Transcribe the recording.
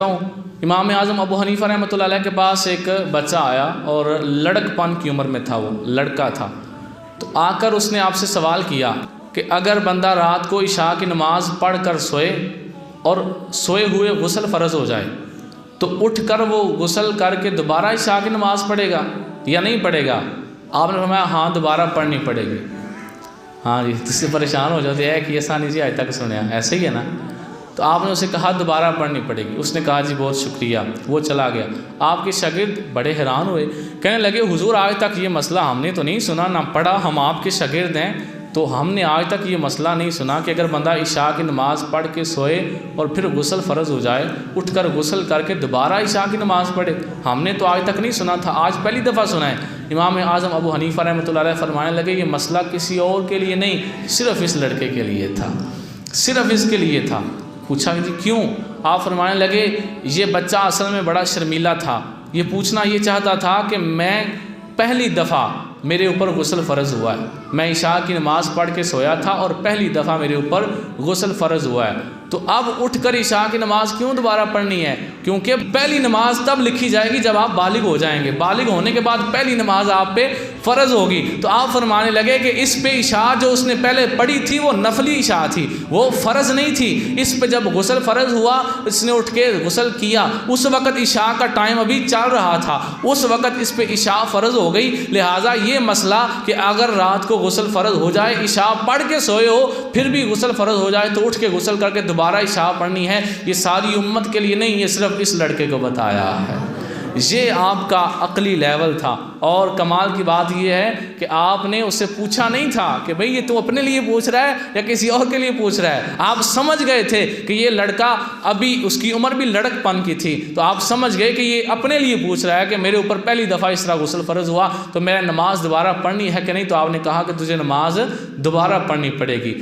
इमाम आज़म अबू हनीफ़ा रहमतुल्लाह अलैह के पास एक बच्चा आया और लड़कपन की उम्र में था, वो लड़का था। तो आकर उसने आपसे सवाल किया कि अगर बंदा रात को इशा की नमाज़ पढ़ कर सोए और सोए हुए गुस्ल फ़र्ज़ हो जाए तो उठकर वो गुस्ल करके दोबारा इशा की नमाज़ पढ़ेगा या नहीं पढ़ेगा? आपने फरमाया हाँ, दोबारा पढ़नी पड़ेगी। हाँ जी, इससे परेशान हो जाते हैं कि ऐसा नहीं जी आज तक सुने, ऐसे ही है ना। तो आपने उसे कहा दोबारा पढ़नी पड़ेगी। उसने कहा जी बहुत शुक्रिया, वो चला गया। आपके शागिर्द बड़े हैरान हुए, कहने लगे हुजूर आज तक ये मसला हमने तो नहीं सुना, ना पढ़ा, हम आपके शागिर्द हैं तो हमने आज तक ये मसला नहीं सुना कि अगर बंदा इशा की नमाज़ पढ़ के सोए और फिर गुस्ल फ़र्ज़ हो जाए उठकर गुस्ल करके दोबारा इशा की नमाज़ पढ़े। हमने तो आज तक नहीं सुना था, आज पहली दफ़ा सुना है। इमाम आज़म अबू हनीफ़ा रहमतुल्लाह अलैह फरमाने लगे ये मसला किसी और के लिए नहीं, सिर्फ़ इस लड़के के लिए था, सिर्फ़ इसके लिए था। पूछा जी क्यों? आप फरमाने लगे ये बच्चा असल में बड़ा शर्मीला था, ये पूछना ये चाहता था कि मैं पहली दफ़ा मेरे ऊपर गुस्ल फ़र्ज़ हुआ है, मैं इशा की नमाज़ पढ़ के सोया था और पहली दफ़ा मेरे ऊपर गुस्ल फ़र्ज़ हुआ है, तो अब उठकर इशा की नमाज़ क्यों दोबारा पढ़नी है? क्योंकि पहली नमाज तब लिखी जाएगी जब आप बालिग हो जाएंगे, बालिग होने के बाद पहली नमाज आप पे फ़र्ज़ होगी। तो आप फरमाने लगे कि इस पे इशा जो उसने पहले पढ़ी थी वो नफली इशा थी, वो फ़र्ज़ नहीं थी। इस पे जब गुस्ल फ़र्ज़ हुआ, इसने उठ के गुस्ल किया, उस वक़्त इशा का टाइम अभी चल रहा था, उस वक़्त इस पे इशा फ़र्ज़ हो गई। लिहाजा ये मसला कि अगर रात को गुस्ल फ़र्ज़ हो जाए, इशा पढ़ के सोए हो फिर भी गुस्ल फ़र्ज़ हो जाए तो उठ के गुस्ल करके दोबारा इशा पढ़नी है, ये सारी उम्मत के लिए नहीं, ये सिर्फ इस लड़के को बताया है। ये आपका अक्ली लेवल था। और कमाल की बात यह है कि आपने उससे पूछा नहीं था कि भाई ये तू अपने लिए पूछ रहा है या किसी और के लिए पूछ रहा है। आप समझ गए थे कि ये लड़का अभी उसकी उम्र भी लड़कपन की थी, तो आप समझ गए कि ये अपने लिए पूछ रहा है कि मेरे ऊपर पहली दफ़ा इस तरह गुस्ल फ़र्ज़ हुआ तो मेरा नमाज दोबारा पढ़नी है कि नहीं। तो आपने कहा कि तुझे नमाज दोबारा पढ़नी पड़ेगी।